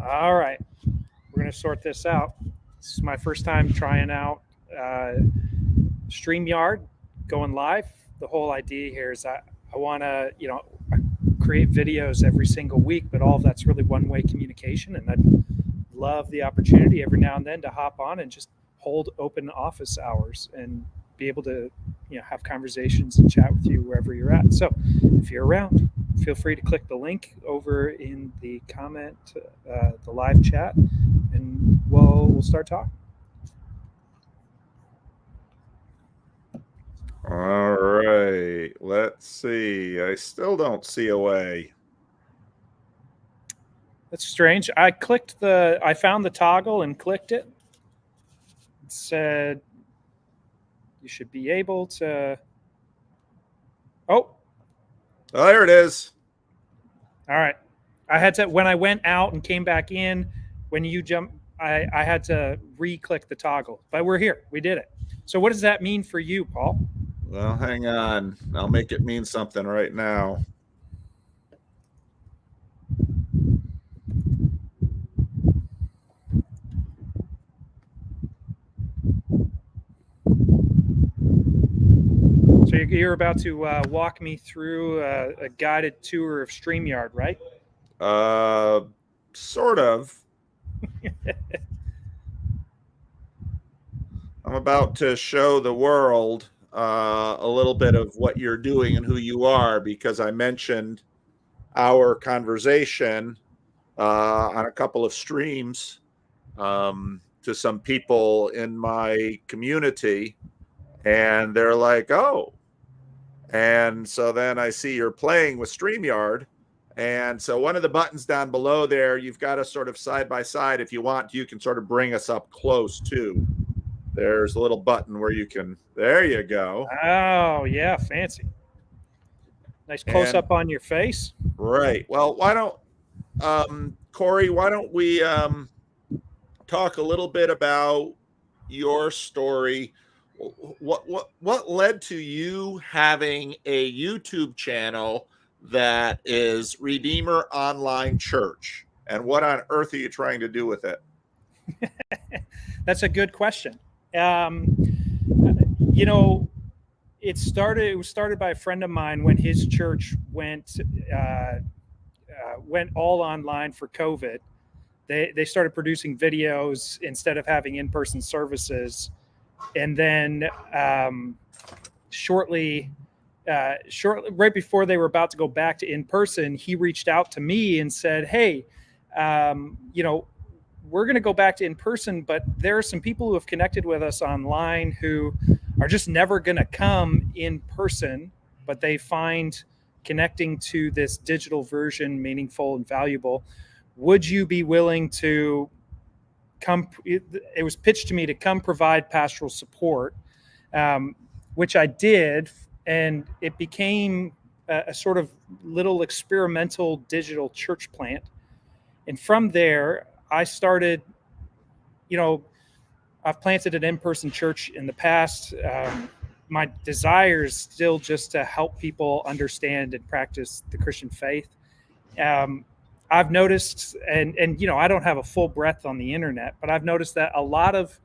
All right, we're going to sort this out. This is my first time trying out StreamYard, going live. The whole idea here is I want to, create videos every single week, but all of that's really one-way communication, and I'd love the opportunity every now and then to hop on and just hold open office hours and be able to, have conversations and chat with you wherever you're at. So if you're around, feel free to click the link over in the comment, the live chat, and we'll start talking. All right, let's see. I still don't see a way. That's strange. I found the toggle and clicked it. It said you should be able to. Oh, there it is. All right. I had to, when I went out and came back in, when you jump, I had to re-click the toggle. But we're here. We did it. So what does that mean for you, Paul? Well, hang on. I'll make it mean something right now. So you're about to walk me through a guided tour of StreamYard, right? Sort of. I'm about to show the world a little bit of what you're doing and who you are, because I mentioned our conversation on a couple of streams to some people in my community, and they're like, oh. And so then I see you're playing with StreamYard. And so one of the buttons down below there, you've got us sort of side by side. If you want, you can sort of bring us up close too. There's a little button where you can, there you go. Oh, yeah, fancy. Nice close up on your face. Right. Well, why don't, Corey, why don't we talk a little bit about your story? What led to you having a YouTube channel that is Redeemer Online Church, and what on earth are you trying to do with it? That's a good question. It was started by a friend of mine when his church went all online for COVID. They started producing videos instead of having in-person services. And then shortly, right before they were about to go back to in-person, he reached out to me and said, hey, we're going to go back to in-person, but there are some people who have connected with us online who are just never going to come in person, but they find connecting to this digital version meaningful and valuable. Would you be willing to come? It was pitched to me to come provide pastoral support, which I did, and it became a sort of little experimental digital church plant. And from there, I started, I've planted an in-person church in the past. My desire is still just to help people understand and practice the Christian faith. I've noticed, and I don't have a full breadth on the internet, but I've noticed that a lot of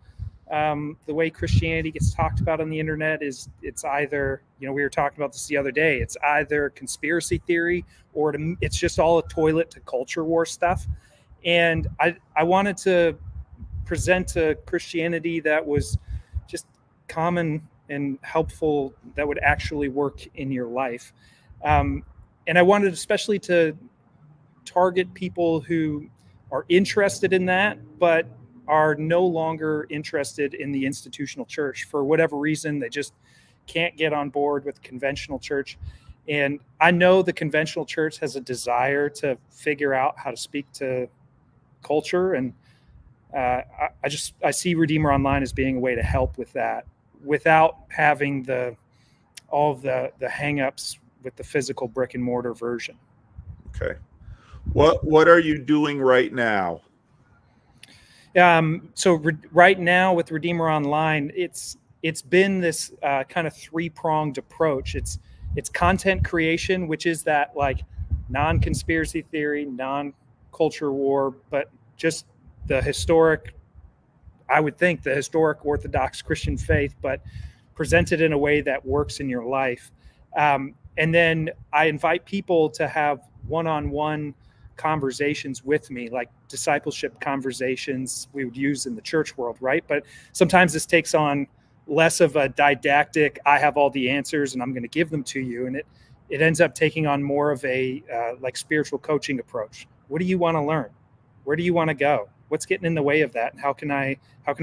the way Christianity gets talked about on the internet it's either, we were talking about this the other day, it's either conspiracy theory or it's just all a toilet to culture war stuff. And I wanted to present a Christianity that was just common and helpful, that would actually work in your life. And I wanted especially to target people who are interested in that, but are no longer interested in the institutional church. For whatever reason, they just can't get on board with the church. And I know the conventional church has a desire to figure out how to speak to culture. And I see Redeemer Online as being a way to help with that without having all of the hangups with the physical brick and mortar version. Okay. What are you doing right now? Right now with Redeemer Online, it's been this kind of three-pronged approach. It's content creation, which is that like non-conspiracy theory, non-culture war, but just the historic, I would think, the historic Orthodox Christian faith, but presented in a way that works in your life. And then I invite people to have one-on-one conversations with me, like discipleship conversations we would use in the church world, right? But sometimes this takes on less of a didactic, I have all the answers and I'm going to give them to you. And it ends up taking on more of a like spiritual coaching approach. What do you want to learn? Where do you want to go? What's getting in the way of that? And how can I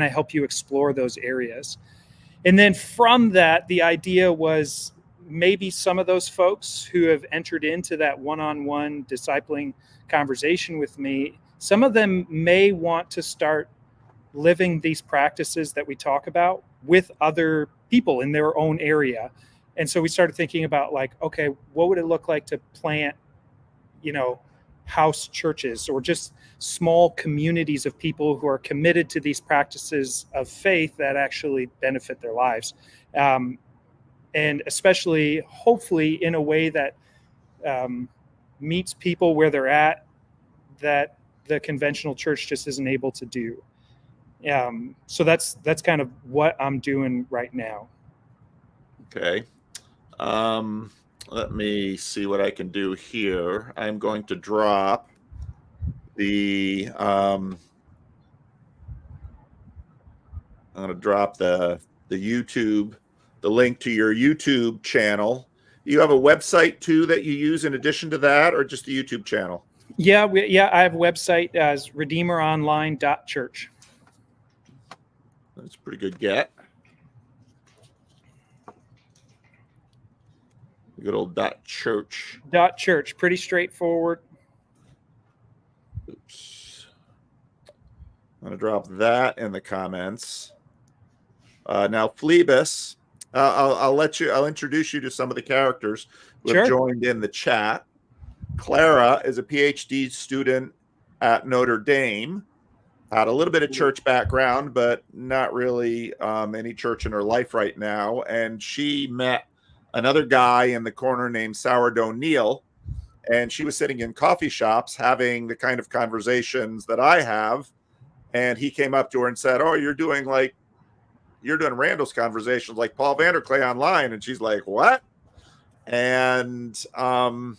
help you explore those areas? And then from that, the idea was maybe some of those folks who have entered into that one-on-one discipling conversation with me, some of them may want to start living these practices that we talk about with other people in their own area. And so we started thinking about, like, okay, what would it look like to plant, house churches or just small communities of people who are committed to these practices of faith that actually benefit their lives. And especially, hopefully, in a way that meets people where they're at, that the conventional church just isn't able to do. So that's kind of what I'm doing right now. Okay. Let me see what I can do here. I'm going to drop the YouTube, the link to your YouTube channel. You have a website too that you use in addition to that, or just the YouTube channel? Yeah, I have a website as redeemeronline.church. That's a pretty good get. Good old .church. .church, pretty straightforward. Oops. I'm going to drop that in the comments. Now, Phlebas, I'll introduce you to some of the characters who have joined in the chat. Clara is a PhD student at Notre Dame. Had a little bit of church background, but not really any church in her life right now. And she met another guy in the corner named Sourdough Neil. And she was sitting in coffee shops having the kind of conversations that I have. And he came up to her and said, "Oh, you're doing Randall's conversations like Paul Vanderklay online." And she's like, "What?" And so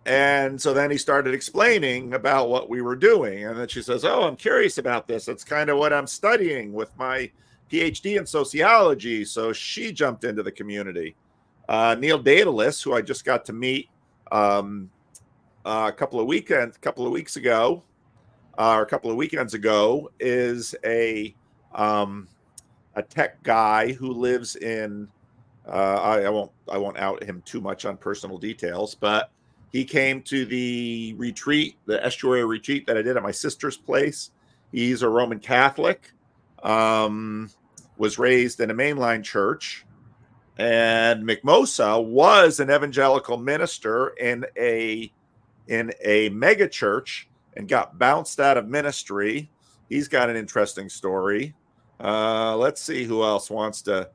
then he started explaining about what we were doing. And then she says, "Oh, I'm curious about this. It's kind of what I'm studying with my PhD in sociology." So she jumped into the community. Neil Daedalus, who I just got to meet a couple of weekends ago, is a tech guy who lives in I won't out him too much on personal details, but he came to the retreat, the estuary retreat that I did at my sister's place. He's a Roman Catholic, was raised in a mainline church, and McMosa was an evangelical minister in a mega church and got bounced out of ministry. He's got an interesting story. Let's see who else wants to.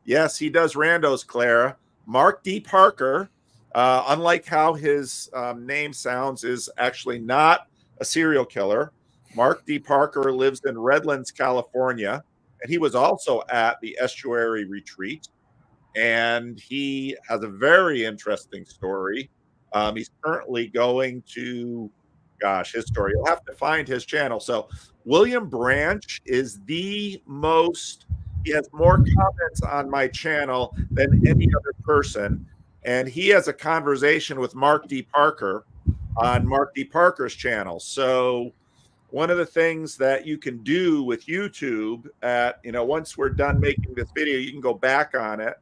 Yes, he does randos, Clara. Mark D. Parker, unlike how his name sounds, is actually not a serial killer. Mark D. Parker lives in Redlands, California, and he was also at the estuary retreat. And he has a very interesting story. He's currently going to, his story. You'll have to find his channel. So William Branch is he has more comments on my channel than any other person. And he has a conversation with Mark D. Parker on Mark D. Parker's channel. So one of the things that you can do with YouTube once we're done making this video, you can go back on it.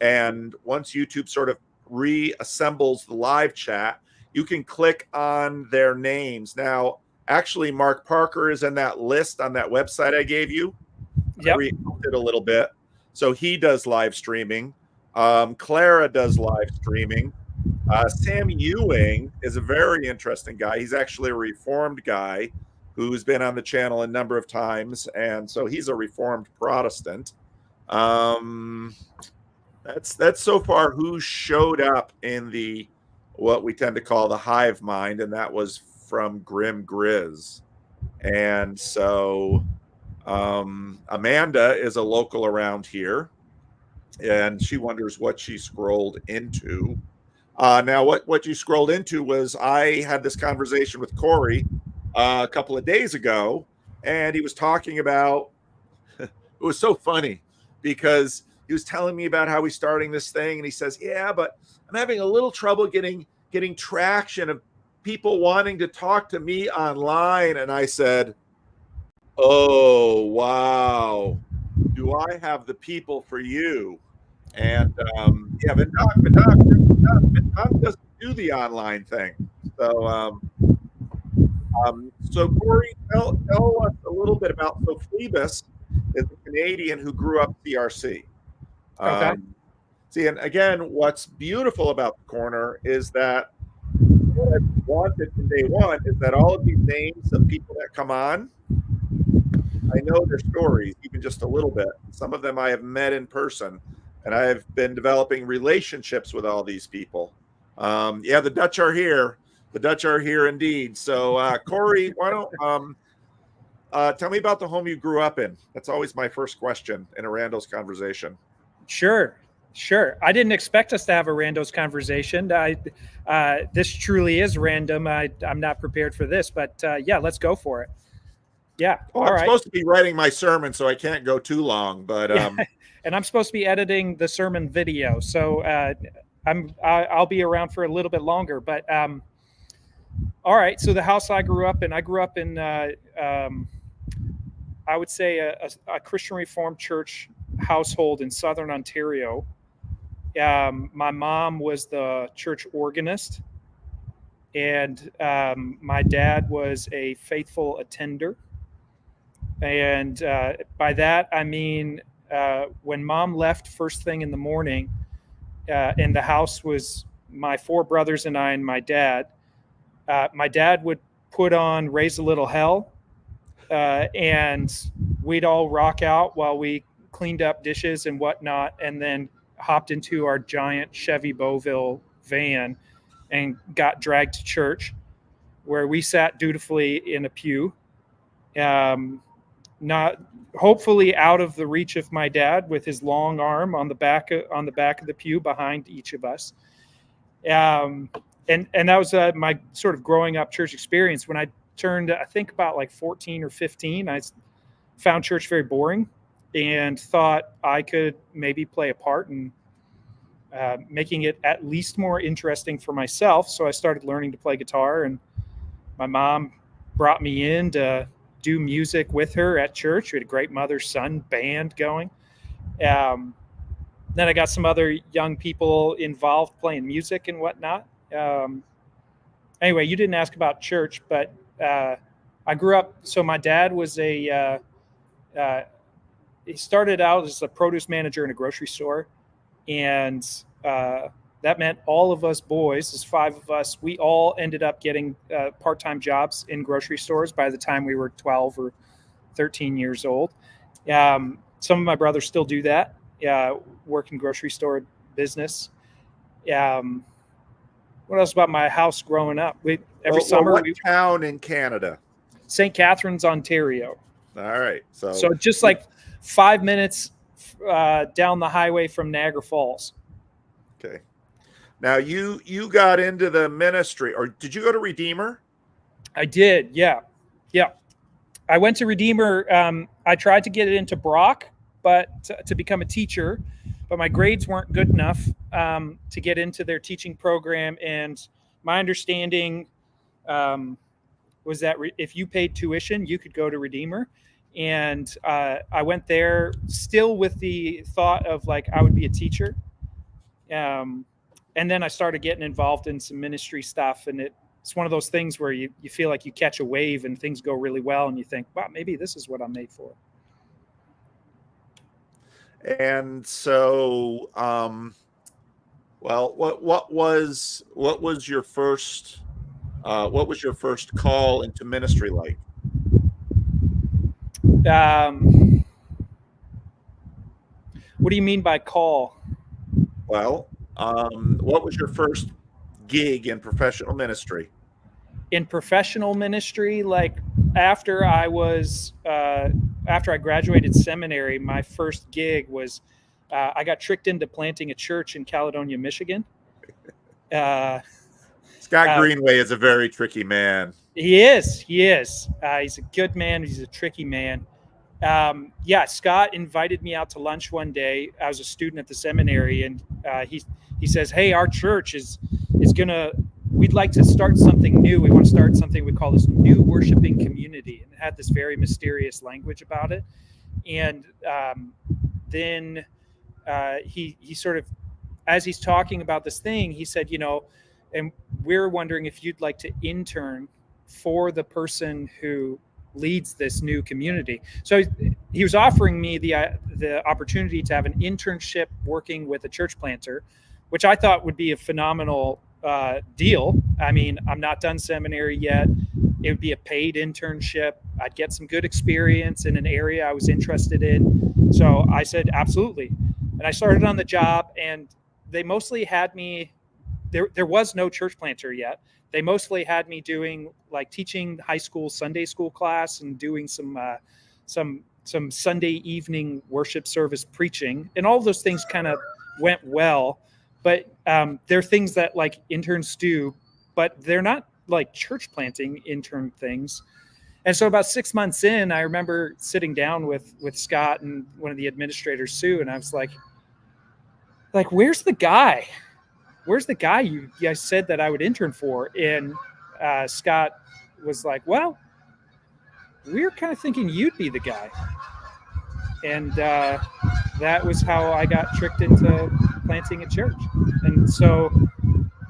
And once YouTube sort of reassembles the live chat, you can click on their names. Now, actually, Mark Parker is in that list on that website I gave you. Yep. I rebuilt it a little bit. So he does live streaming. Clara does live streaming. Sam Ewing is a very interesting guy. He's actually a Reformed guy who's been on the channel a number of times. And so he's a Reformed Protestant. That's so far who showed up in the what we tend to call the hive mind, and that was from Grim Grizz. And so Amanda is a local around here, and she wonders what she scrolled into. Now, what you scrolled into was I had this conversation with Corey a couple of days ago, and he was talking about it was so funny because he was telling me about how he's starting this thing, and he says, "Yeah, but I'm having a little trouble getting traction of people wanting to talk to me online." And I said, "Oh, wow. Do I have the people for you?" And yeah, Doc doesn't do the online thing. So, so Corey, tell us a little bit about. So Phoebus is a Canadian who grew up CRC. Okay. See, and again, what's beautiful about the corner is that what I wanted from day one is that all of these names of people that come on, I know their stories, even just a little bit. Some of them I have met in person, and I've been developing relationships with all these people. Yeah, the Dutch are here. The Dutch are here indeed. So, Corey, why don't tell me about the home you grew up in? That's always my first question in a Randall's conversation. Sure. Sure. I didn't expect us to have a randos conversation. This truly is random. I'm not prepared for this, but yeah, let's go for it. Yeah. Oh, All I'm right. supposed to be writing my sermon, so I can't go too long. But Yeah. And I'm supposed to be editing the sermon video, so I'll be around for a little bit longer. But all right. So the house I grew up in, I would say a Christian Reformed church household in Southern Ontario. My mom was the church organist, and my dad was a faithful attender. And by that, I mean, when mom left first thing in the morning, and the house was my four brothers and I and my dad would put on Raise a Little Hell, and we'd all rock out while we cleaned up dishes and whatnot, and then hopped into our giant Chevy Beauville van and got dragged to church, where we sat dutifully in a pew, not hopefully out of the reach of my dad, with his long arm on the back of the pew behind each of us. Um, and that was my sort of growing up church experience. When I turned, I think about like 14 or 15, I found church very boring and thought I could maybe play a part in making it at least more interesting for myself. So I started learning to play guitar, and my mom brought me in to do music with her at church. We had a great mother-son band going. Um, then I got some other young people involved playing music and whatnot. Anyway, you didn't ask about church, but I grew up. So my dad was he started out as a produce manager in a grocery store, and that meant all of us boys, there's five of us, we all ended up getting part-time jobs in grocery stores by the time we were 12 or 13 years old. Some of my brothers still do that, work in grocery store business. Um, what else about my house growing up? Every summer, what town in Canada? St. Catharines, Ontario. All right. So just like 5 minutes down the highway from Niagara Falls. Okay. Now you got into the ministry, or did you go to Redeemer? I did. Yeah. Yeah. I went to Redeemer. I tried to get it into Brock, but to become a teacher, but my grades weren't good enough to get into their teaching program. And my understanding was that if you paid tuition, you could go to Redeemer. And I went there still with the thought of like I would be a teacher. And then I started getting involved in some ministry stuff, and it's one of those things where you feel like you catch a wave and things go really well, and you think, wow, maybe this is what I'm made for. And so, well, what was your first call into ministry like? What do you mean by call? Well, what was your first gig in professional ministry? In professional ministry, like after I was after I graduated seminary, my first gig was I got tricked into planting a church in Caledonia, Michigan. Uh, Scott uh, Greenway is a very tricky man. he is. He is. He's a good man. He's a tricky man. Yeah, Scott invited me out to lunch one day. I was a student at the seminary, and he says, "Hey, our church is gonna. We'd like to start something new. We want to start something we call this new worshiping community." And it had this very mysterious language about it. And then he sort of, as he's talking about this thing, he said, and we're wondering if you'd like to intern for the person who leads this new community. So he was offering me the opportunity to have an internship working with a church planter, which I thought would be a phenomenal deal. I mean, I'm not done seminary yet. It would be a paid internship. I'd get some good experience in an area I was interested in. So I said, absolutely. And I started on the job, and they mostly had me, there was no church planter yet. They mostly had me doing like teaching high school Sunday school class and doing some Sunday evening worship service preaching, and all of those things kind of went well. But they're things that like interns do, but they're not like church planting intern things. And so about 6 months in, I remember sitting down with Scott and one of the administrators, Sue, and I was like, where's the guy? Where's the guy you guys said that I would intern for? And Scott was like, well, we're kind of thinking you'd be the guy. And that was how I got tricked into planting a church. And so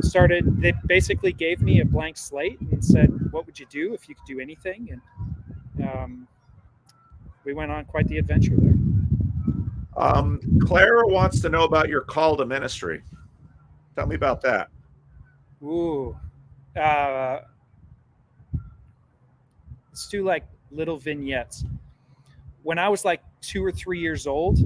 they basically gave me a blank slate and said, what would you do if you could do anything? And we went on quite the adventure there. Clara wants to know about your call to ministry. Tell me about that. Ooh. Let's do like little vignettes. When I was like 2 or 3 years old,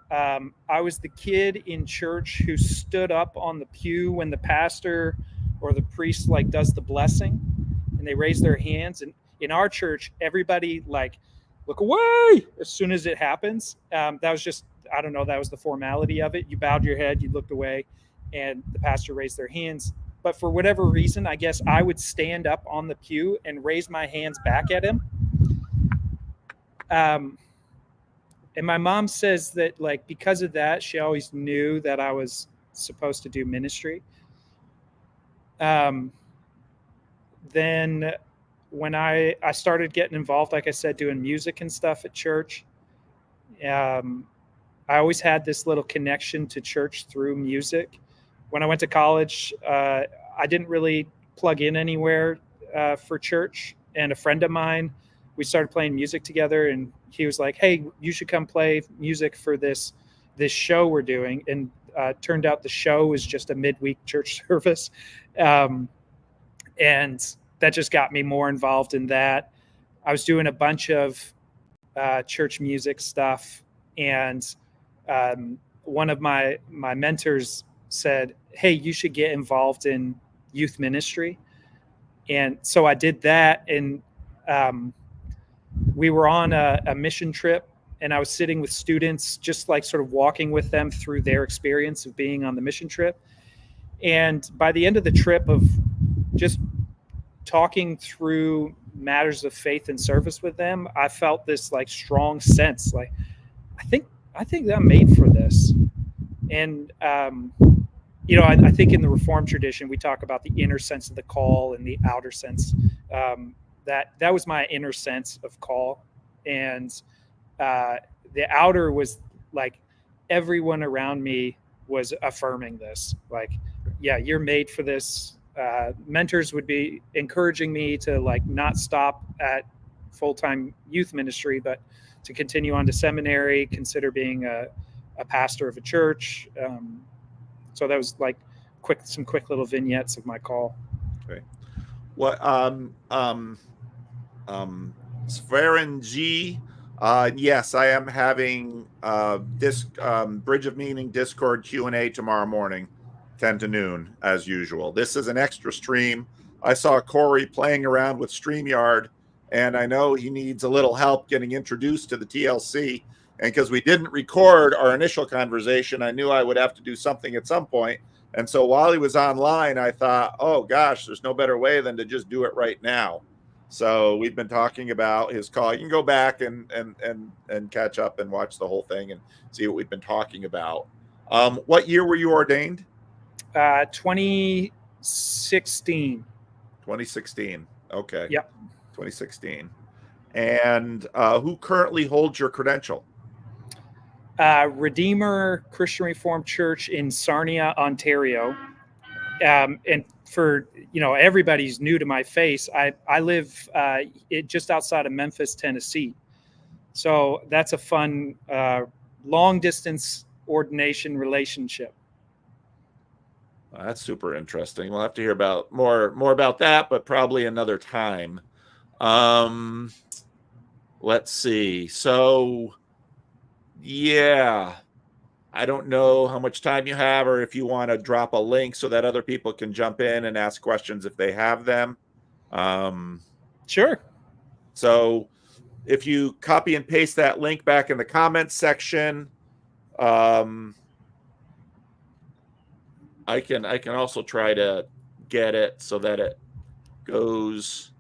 I was the kid in church who stood up on the pew when the pastor or the priest like does the blessing, and they raise their hands. And in our church, everybody like look away as soon as it happens. That was just, I don't know, that was the formality of it. You bowed your head, you looked away, and the pastor raised their hands. But for whatever reason, I guess I would stand up on the pew and raise my hands back at him. And my mom says that like because of that, she always knew that I was supposed to do ministry. Then when I started getting involved, like I said, doing music and stuff at church, I always had this little connection to church through music. When I went to college, I didn't really plug in anywhere for church. And a friend of mine, we started playing music together, and he was like, hey, you should come play music for this show we're doing. And turned out the show was just a midweek church service. And that just got me more involved in that. I was doing a bunch of church music stuff. And one of my mentors said, hey, you should get involved in youth ministry. And so I did that. And we were on a mission trip, and I was sitting with students, just like sort of walking with them through their experience of being on the mission trip. And by the end of the trip, of just talking through matters of faith and service with them, I felt this like strong sense, like, I think that I'm made for this. And, I think in the Reformed tradition, we talk about the inner sense of the call and the outer sense. That was my inner sense of call. And the outer was like everyone around me was affirming this. Like, yeah, you're made for this. Mentors would be encouraging me to like not stop at full-time youth ministry, but to continue on to seminary, consider being a pastor of a church. So that was like some quick little vignettes of my call. Okay. What Sferen G, yes, I am having this Bridge of Meaning Discord Q&A tomorrow morning, 10 to noon, as usual. This is an extra stream I saw Corey playing around with StreamYard, and I know he needs a little help getting introduced to the TLC. And because we didn't record our initial conversation, I knew I would have to do something at some point. And so while he was online, I thought, oh gosh, there's no better way than to just do it right now. So we've been talking about his call. You can go back and catch up and watch the whole thing and see what we've been talking about. What year were you ordained? 2016. 2016. Okay. Yep. 2016. And who currently holds your credential? Redeemer Christian Reformed Church in Sarnia, Ontario. And for, everybody's new to my face, I live just outside of Memphis, Tennessee. So that's a fun long distance ordination relationship. Well, that's super interesting. We'll have to hear about more about that, but probably another time. Let's see. So yeah, I don't know how much time you have, or if you want to drop a link so that other people can jump in and ask questions if they have them. Sure. So if you copy and paste that link back in the comments section, I can also try to get it so that it goes.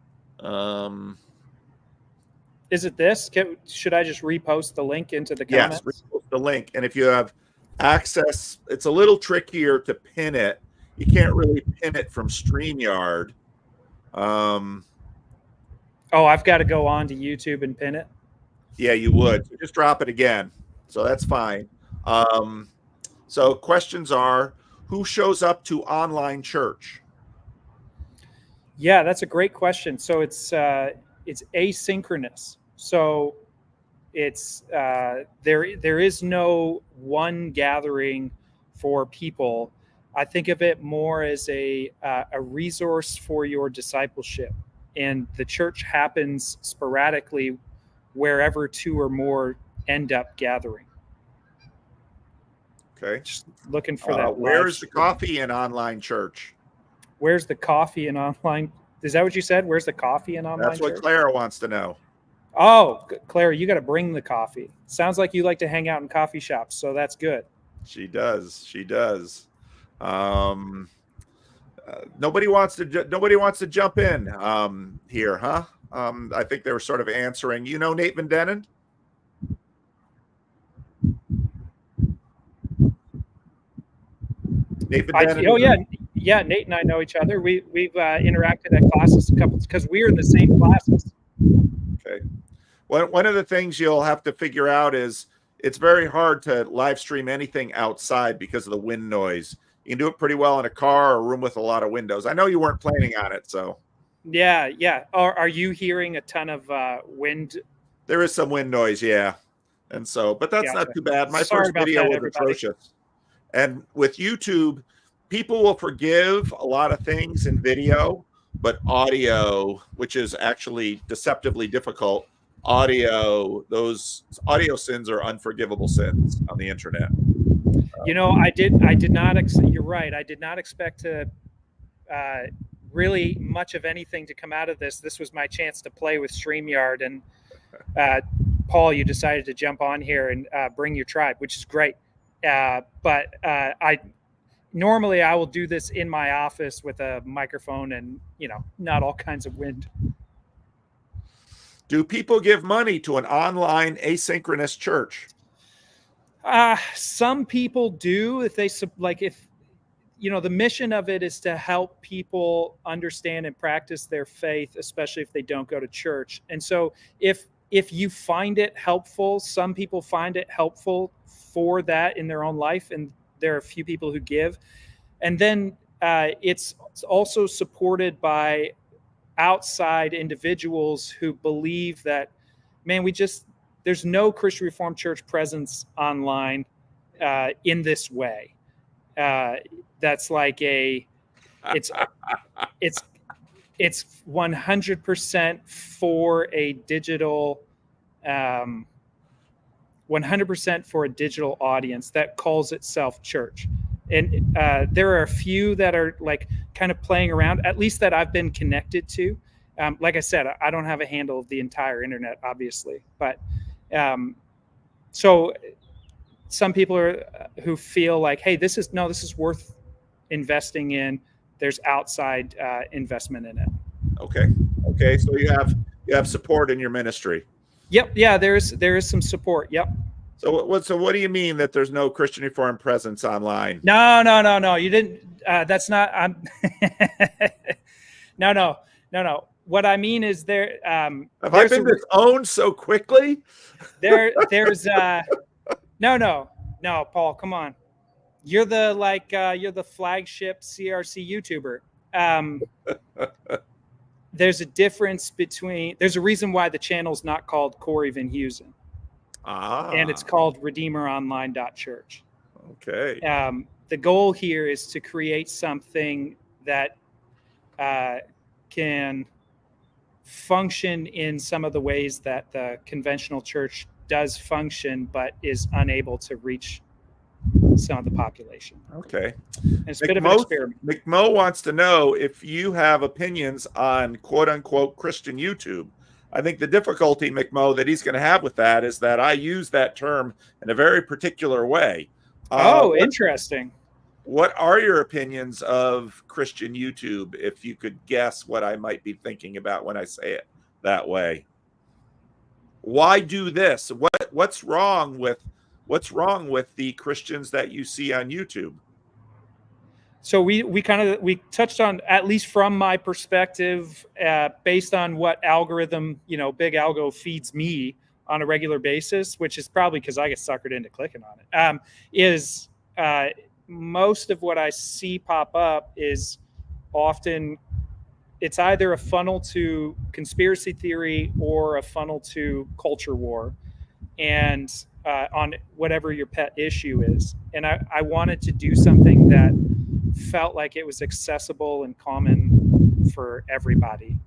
Is it this? Should I just repost the link into the comments? Yes, repost the link. And if you have access, it's a little trickier to pin it. You can't really pin it from StreamYard. Oh, I've got to go on to YouTube and pin it? Yeah, you would. So just drop it again. So that's fine. So questions are, who shows up to online church? Yeah, that's a great question. So it's asynchronous. So it's there is no one gathering for people. I think of it more as a resource for your discipleship, and the church happens sporadically wherever two or more end up gathering. Okay. Just looking for that. Where's the coffee in online church? Where's the coffee in online? Is that what you said? Where's the coffee in online? That's what church? Clara wants to know. Oh, Clara, you got to bring the coffee. Sounds like you like to hang out in coffee shops, so that's good. She does. She does. Nobody wants to jump in here, huh? I think they were sort of answering. You know Nate Van Dennen? Nate Van Dennen. Yeah. Nate and I know each other. We've interacted at classes a couple because we're in the same classes. Okay. One of the things you'll have to figure out is it's very hard to live stream anything outside because of the wind noise. You can do it pretty well in a car or a room with a lot of windows. I know you weren't planning on it, so. Yeah. Are you hearing a ton of wind? There is some wind noise, yeah. And so, but that's not too bad. My first video was atrocious. And with YouTube, people will forgive a lot of things in video, but audio, which is actually deceptively difficult, those audio sins are unforgivable sins on the internet. I did not. You're right. I did not expect to really much of anything to come out of this. This was my chance to play with StreamYard, and Paul, you decided to jump on here and bring your tribe, which is great. But I normally will do this in my office with a microphone and not all kinds of wind. Do people give money to an online asynchronous church? Some people do. If the mission of it is to help people understand and practice their faith, especially if they don't go to church. And so if you find it helpful, some people find it helpful for that in their own life, and there are a few people who give. And then it's also supported by outside individuals who believe that, man, there's no Christian Reformed Church presence online in this way. That's like it's 100% for a digital 100% for a digital audience that calls itself church. And there are a few that are like kind of playing around, at least that I've been connected to. Like I said, I don't have a handle of the entire internet, obviously, but so some people are who feel like, hey, this is worth investing in. There's outside investment in it. Okay. So you have support in your ministry. Yep. Yeah. There is some support. Yep. So what do you mean that there's no Christian Reformed presence online? No. You didn't. That's not. I'm. No. What I mean is there. Have I been disowned so quickly? There's. No, Paul. Come on. You're the flagship CRC YouTuber. There's a difference between. There's a reason why the channel's not called Corey Van Heusen. And it's called RedeemerOnline.church. Okay. The goal here is to create something that can function in some of the ways that the conventional church does function, but is unable to reach some of the population. Okay. And it's a bit of an experiment. McMo wants to know if you have opinions on quote unquote Christian YouTube. I think the difficulty, McMo, that he's going to have with that is that I use that term in a very particular way. Interesting. What are your opinions of Christian YouTube, if you could guess what I might be thinking about when I say it that way? Why do this? What's wrong with the Christians that you see on YouTube? So we touched on, at least from my perspective, based on what algorithm, Big Algo feeds me on a regular basis, which is probably because I get suckered into clicking on it, most of what I see pop up is often it's either a funnel to conspiracy theory or a funnel to culture war, and on whatever your pet issue is. And I wanted to do something that felt like it was accessible and common for everybody.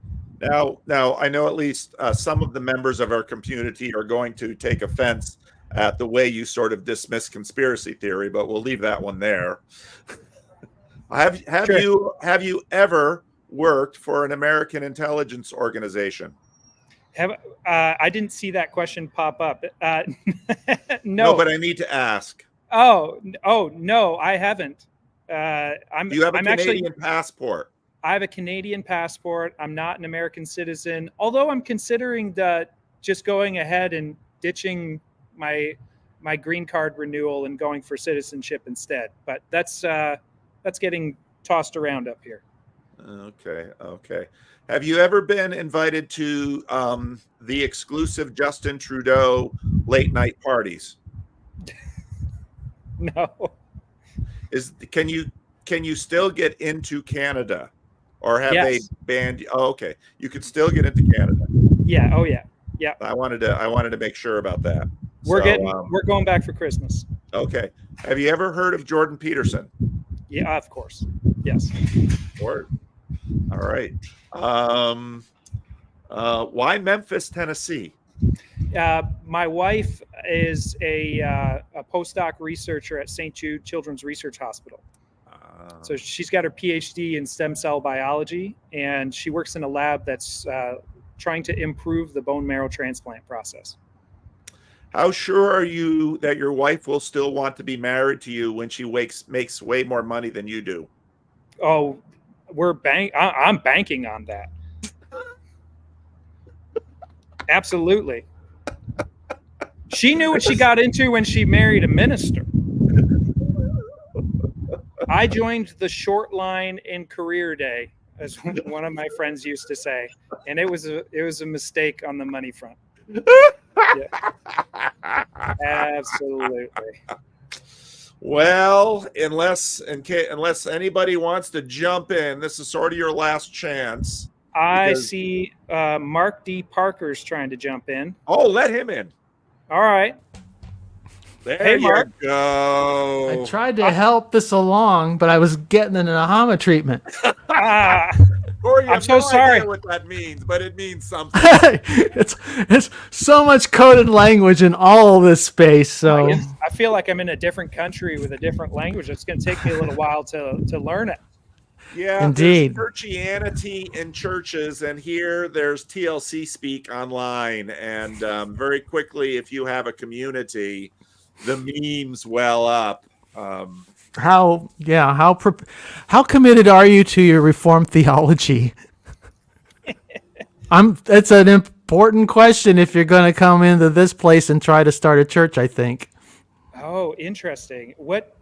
Now I know at least some of the members of our community are going to take offense at the way you sort of dismiss conspiracy theory, but we'll leave that one there. Have you ever worked for an American intelligence organization? I didn't see that question pop up. No, but I need to ask. Oh no, I haven't. Do you have a Canadian passport? I have a Canadian passport. I'm not an American citizen, although I'm considering just going ahead and ditching my green card renewal and going for citizenship instead. But that's getting tossed around up here. Okay. Have you ever been invited to the exclusive Justin Trudeau late night parties? No. Can you still get into Canada, or have they banned you? Oh, okay. You can still get into Canada. Yeah. Oh yeah. Yeah. I wanted to make sure about that. We're going back for Christmas. Okay. Have you ever heard of Jordan Peterson? Yeah, of course. Yes. All right. Why Memphis, Tennessee? My wife is a postdoc researcher at St. Jude Children's Research Hospital. So she's got her PhD in stem cell biology, and she works in a lab that's trying to improve the bone marrow transplant process. How sure are you that your wife will still want to be married to you when she makes way more money than you do? Oh, I'm banking on that. Absolutely. She knew what she got into when she married a minister. I joined the short line in career day, as one of my friends used to say, and it was a mistake on the money front. Yeah. Absolutely. Well, unless anybody wants to jump in, this is sort of your last chance. I see Mark D. Parker's trying to jump in. Oh, let him in. All right. There you go. I tried to help this along, but I was getting an Ahama treatment. Or you I'm have so no idea sorry. what that means, but it means something. it's so much coded language in all of this space. So I feel like I'm in a different country with a different language. It's going to take me a little while to learn it. Yeah, there's indeed, churchianity in churches, and here there's TLC speak online. And very quickly, if you have a community, the memes well up. how committed are you to your Reformed theology? It's an important question if you're going to come into this place and try to start a church, I think. Oh, interesting. What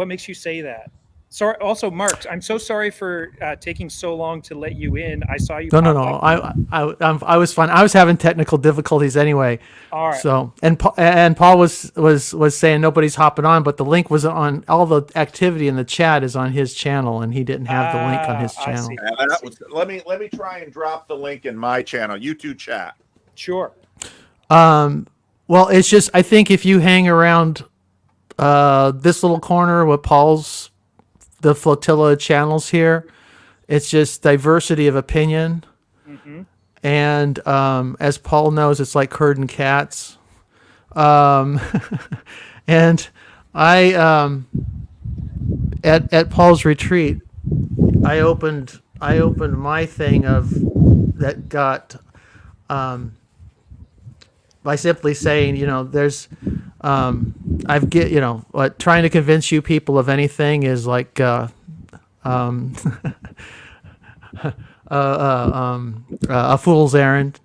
makes you say that? Sorry. Also, Mark, I'm so sorry for taking so long to let you in. I saw you No, no, pop no. up. I was fine. I was having technical difficulties anyway. All right. So and Paul was saying nobody's hopping on, but the link was on all the activity in the chat is on his channel, and he didn't have the link on his I see. channel. Let me try and drop the link in my channel, YouTube chat. Sure. Well, it's just I think if you hang around this little corner with the flotilla of channels here, it's just diversity of opinion. Mm-hmm. And as Paul knows, it's like herding cats. And I at Paul's retreat, I opened my thing of that got by simply saying, there's I've trying to convince you people of anything is like a fool's errand.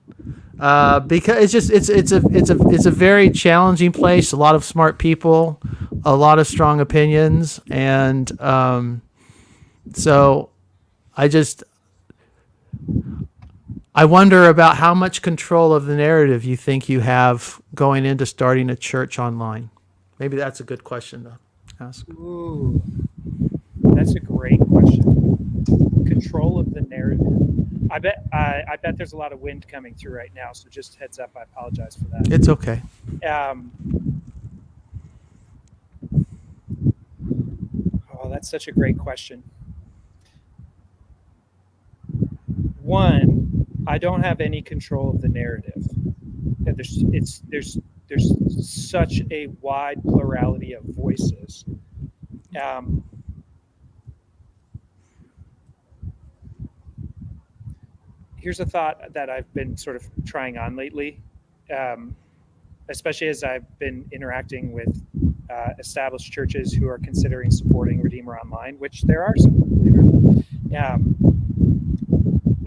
Because it's a very challenging place. A lot of smart people, a lot of strong opinions, and so I wonder about how much control of the narrative you think you have going into starting a church online. Maybe that's a good question to ask. Ooh, that's a great question. Control of the narrative. I bet there's a lot of wind coming through right now. So just heads up. I apologize for that. It's okay. Oh, that's such a great question. One, I don't have any control of the narrative. There's such a wide plurality of voices. Here's a thought that I've been sort of trying on lately, especially as I've been interacting with established churches who are considering supporting Redeemer Online, which there are some, believe it or not.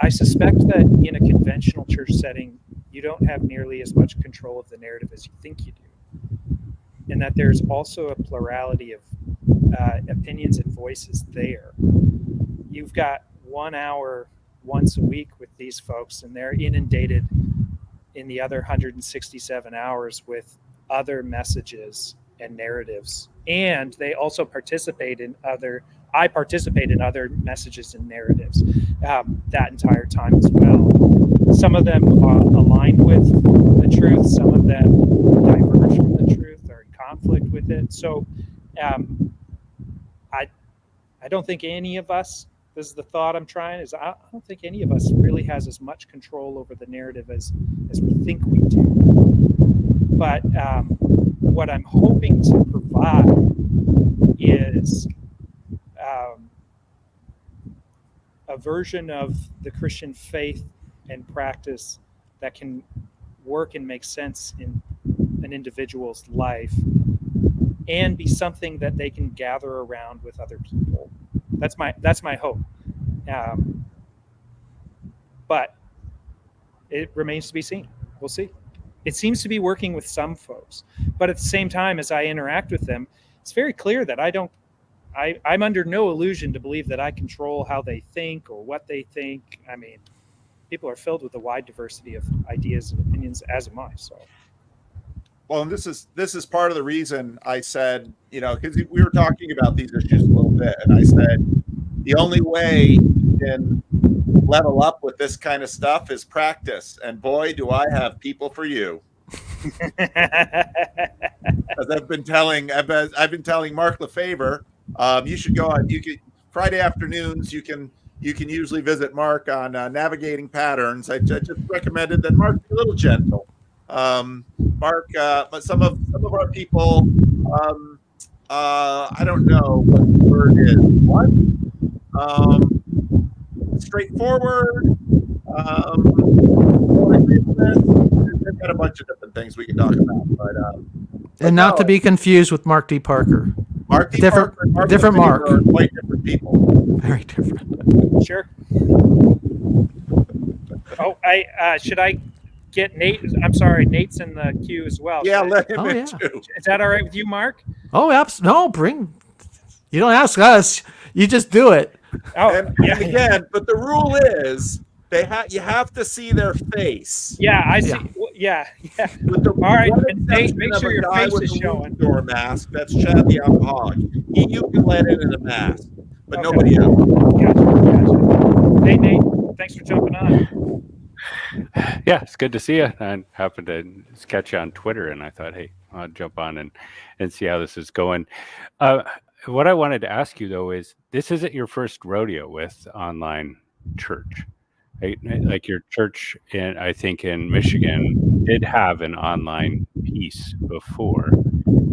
I suspect that in a conventional church setting, you don't have nearly as much control of the narrative as you think you do, and that there's also a plurality of opinions and voices there. You've got 1 hour once a week with these folks, and they're inundated in the other 167 hours with other messages and narratives. And they also participate in other messages and narratives that entire time as well. Some of them align with the truth, some of them diverge from the truth or in conflict with it. So I don't think any of us, this is the thought I'm trying, is I don't think any of us really has as much control over the narrative as we think we do. But what I'm hoping to provide is a version of the Christian faith and practice that can work and make sense in an individual's life and be something that they can gather around with other people. That's my hope. But it remains to be seen. We'll see. It seems to be working with some folks, but at the same time, as I interact with them, it's very clear that I'm under no illusion to believe that I control how they think or what they think. I mean, people are filled with a wide diversity of ideas and opinions, as am I. So, well, and this is part of the reason I said, because we were talking about these issues a little bit, and I said the only way you can level up with this kind of stuff is practice. And boy, do I have people for you. As I've been telling Mark Lefevre, you should go on. Friday afternoons, you can you can usually visit Mark on Navigating Patterns. I just recommended that Mark be a little gentle. Mark, but some of our people, I don't know what the word is. What? Straightforward. They've got a bunch of different things we can talk about, and not to be confused with Mark D. Parker. Mark D. Different- Parker and Mark different Levine Mark. are quite different people. Very different. Sure. Oh, should I get Nate? I'm sorry, Nate's in the queue as well. Yeah, Should I- let him Oh, in yeah. too. is that all right with you, Mark? Oh, no, bring. You don't ask us. You just do it. Oh, And again, but the rule is you have to see their face. yeah, I see. Yeah. Well, yeah. With the All right, one and Nate, exception make of sure a your guy face with is a showing. door mask, that's Chad the Alcoholic. You can let in a mask, but Okay. nobody else. Gotcha. Hey, Nate, thanks for jumping on. Yeah, it's good to see you. I happened to catch you on Twitter, and I thought, hey, I'll jump on and see how this is going. What I wanted to ask you, though, is this isn't your first rodeo with online church. Right? Like your church, I think in Michigan, did have an online piece before.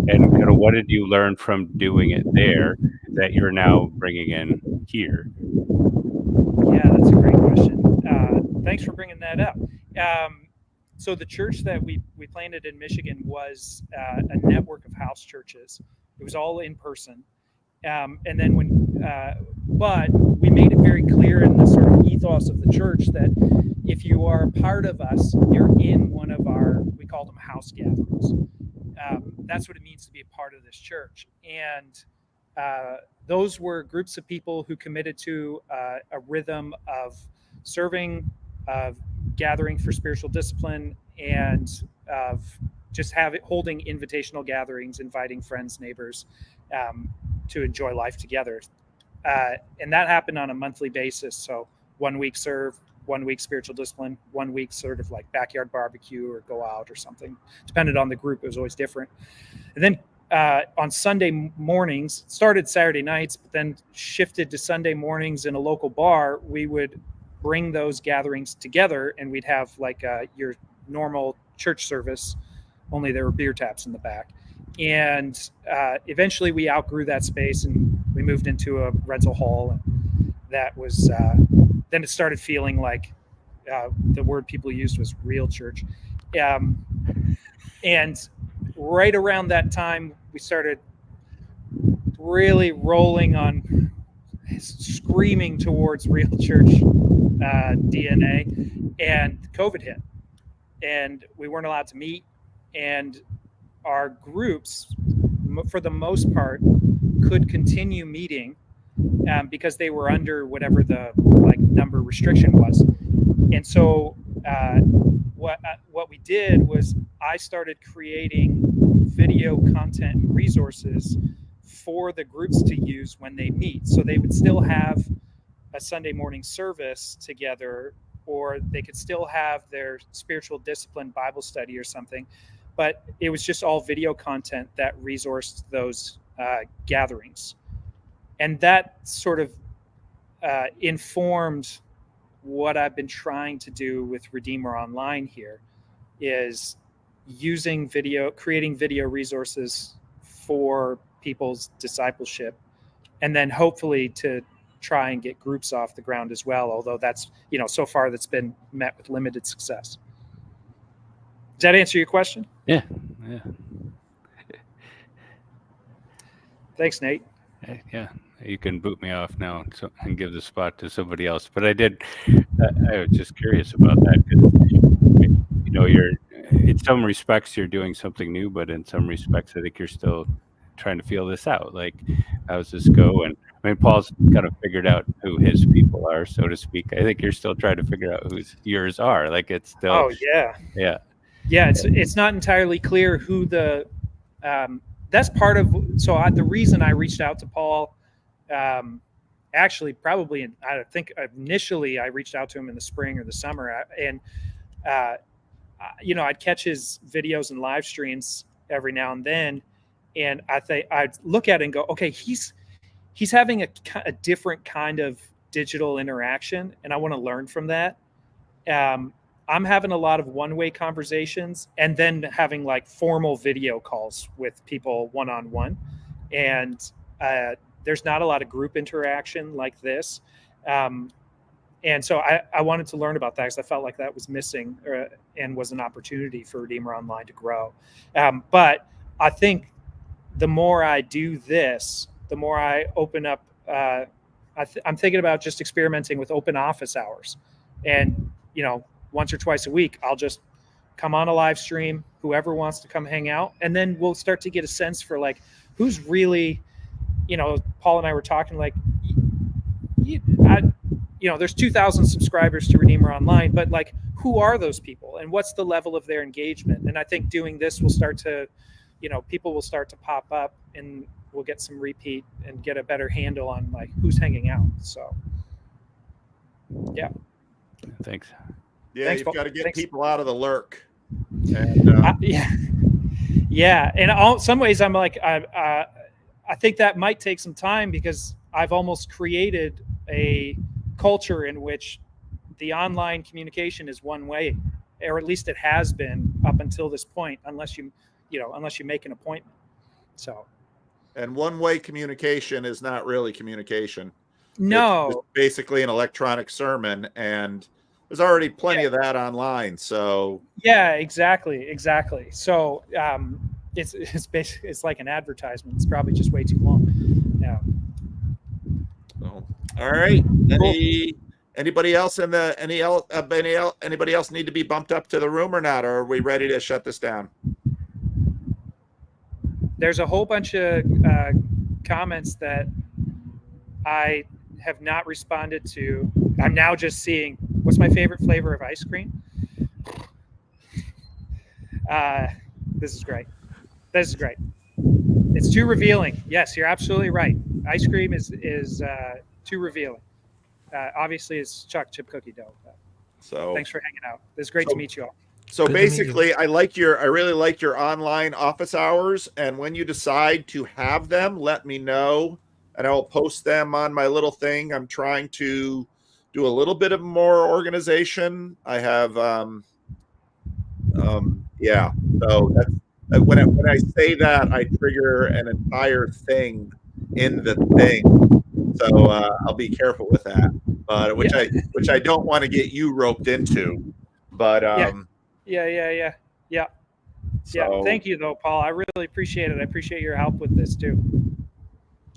And kind of what did you learn from doing it there that you're now bringing in here? Yeah, that's a great question. Thanks for bringing that up. So the church that we planted in Michigan was a network of house churches. It was all in person. And then but we made it very clear in the sort of ethos of the church that if you are a part of us, you're in one of we call them house gatherings. That's what it means to be a part of this church. And those were groups of people who committed to a rhythm of serving, of gathering for spiritual discipline, and of just holding invitational gatherings, inviting friends, neighbors to enjoy life together. And that happened on a monthly basis. So 1 week serve, 1 week spiritual discipline, 1 week sort of like backyard barbecue or go out or something. Depended on the group, it was always different. And then on Sunday mornings, started Saturday nights, but then shifted to Sunday mornings in a local bar. We would bring those gatherings together, and we'd have like your normal church service, only there were beer taps in the back. And eventually we outgrew that space and we moved into a rental hall. And that was, then it started feeling like the word people used was real church. And right around that time, we started really rolling on, screaming towards real church DNA, and COVID hit, and we weren't allowed to meet, and our groups, for the most part, could continue meeting because they were under whatever the number restriction was. And so what we did was I started creating video content and resources for the groups to use when they meet. So they would still have a Sunday morning service together, or they could still have their spiritual discipline Bible study or something. But it was just all video content that resourced those gatherings. And that sort of informed what I've been trying to do with Redeemer Online here, is using video, creating video resources for people's discipleship, and then hopefully to try and get groups off the ground as well. Although that's, so far that's been met with limited success. Does that answer your question? Yeah. Thanks, Nate. Yeah, you can boot me off now and give the spot to somebody else. But I was just curious about that, because you're in some respects you're doing something new, but in some respects I think you're still trying to feel this out. Like, how's this go? And I mean, Paul's kind of figured out who his people are, so to speak. I think you're still trying to figure out who yours are. Like, it's still. Oh yeah. It's not entirely clear who the. That's part of. So the reason I reached out to Paul, actually, probably, I think initially I reached out to him in the spring or the summer, and I'd catch his videos and live streams every now and then, and I think I'd look at it and go, okay, he's having a different kind of digital interaction, and I want to learn from that. I'm having a lot of one-way conversations and then having like formal video calls with people one-on-one. And there's not a lot of group interaction like this. And so I wanted to learn about that because I felt like that was missing and was an opportunity for Redeemer Online to grow. But I think the more I do this, the more I open up. I'm thinking about just experimenting with open office hours. And, once or twice a week, I'll just come on a live stream, whoever wants to come hang out. And then we'll start to get a sense for like, who's really, Paul and I were talking like, there's 2,000 subscribers to Redeemer Online, but like, who are those people and what's the level of their engagement? And I think doing this will start to, people will start to pop up and we'll get some repeat and get a better handle on like who's hanging out. So, yeah. Thanks. Yeah, Thanks, you've got to get thanks. people out of the lurk. And, yeah. In some ways, I'm like, I think that might take some time because I've almost created a culture in which the online communication is one way, or at least it has been up until this point, unless you make an appointment. So. And one-way communication is not really communication. No. It's basically an electronic sermon, and there's already plenty of that online. So yeah, exactly. So it's basically, it's like an advertisement. It's probably just way too long. Yeah. So, all right. Anybody else anybody else need to be bumped up to the room or not? Or are we ready to shut this down? There's a whole bunch of comments that I have not responded to. I'm now just seeing what's my favorite flavor of ice cream. This is great. It's too revealing. Yes, you're absolutely right. Ice cream is too revealing. Obviously, it's chocolate chip cookie dough. So thanks for hanging out. It's great to meet you all. So Good to meet basically, I really like your online office hours. And when you decide to have them, let me know, and I'll post them on my little thing. I'm trying to do a little bit of more organization. I have, yeah. So that's when I say that, I trigger an entire thing in the thing. So I'll be careful with that. But which I don't want to get you roped into. But Yeah. So, Thank you, though, Paul. I really appreciate it. I appreciate your help with this too.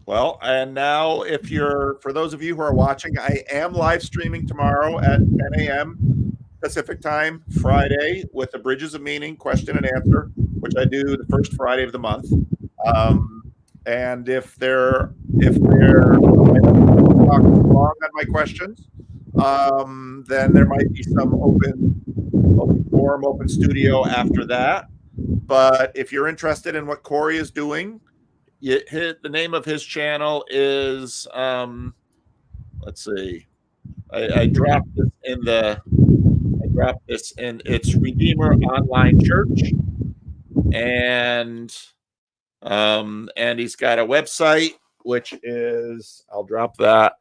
Well, and now for those of you who are watching, I am live streaming tomorrow at 10 a.m. Pacific time, Friday, with the Bridges of Meaning question and answer, which I do the first Friday of the month. And if they're talking wrong on my questions, then there might be some open forum, open studio after that. But if you're interested in what Corey is doing, the name of his channel is let's see. I dropped this in it's Redeemer Online Church, and he's got a website which is, I'll drop that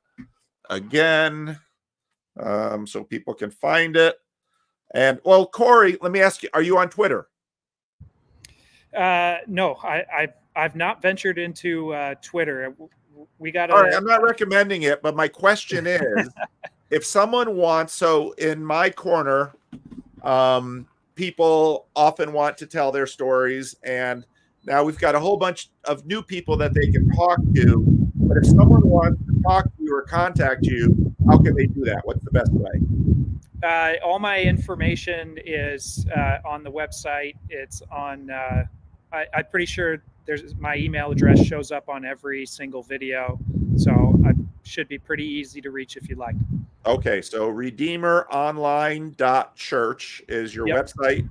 again so people can find it. And well, Corey, let me ask you, are you on Twitter? No, I've not ventured into Twitter. We got. All right, I'm not recommending it, but my question is, if someone wants, so in my corner, people often want to tell their stories, and now we've got a whole bunch of new people that they can talk to. But if someone wants to talk to you or contact you, how can they do that? What's the best way? All my information is on the website. It's on. I'm pretty sure my email address shows up on every single video, so it should be pretty easy to reach if you like. Okay, so redeemeronline.church is your website,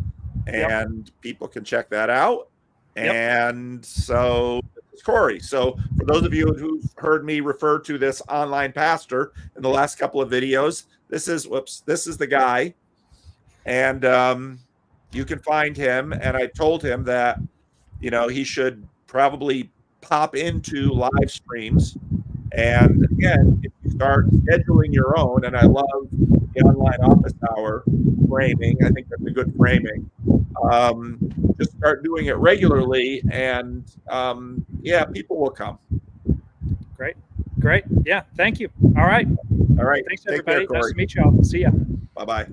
and people can check that out. And so it's Corey. So for those of you who've heard me refer to this online pastor in the last couple of videos, this is the guy, and you can find him. And I told him that he should probably pop into live streams And again, if you start scheduling your own, and I love the online office hour framing, I think that's a good framing. Just start doing it regularly, and yeah, people will come. Great. Yeah. Thank you. All right. All right. Thanks, Take care, everybody. Nice Corey. to meet you all. See ya. Bye bye.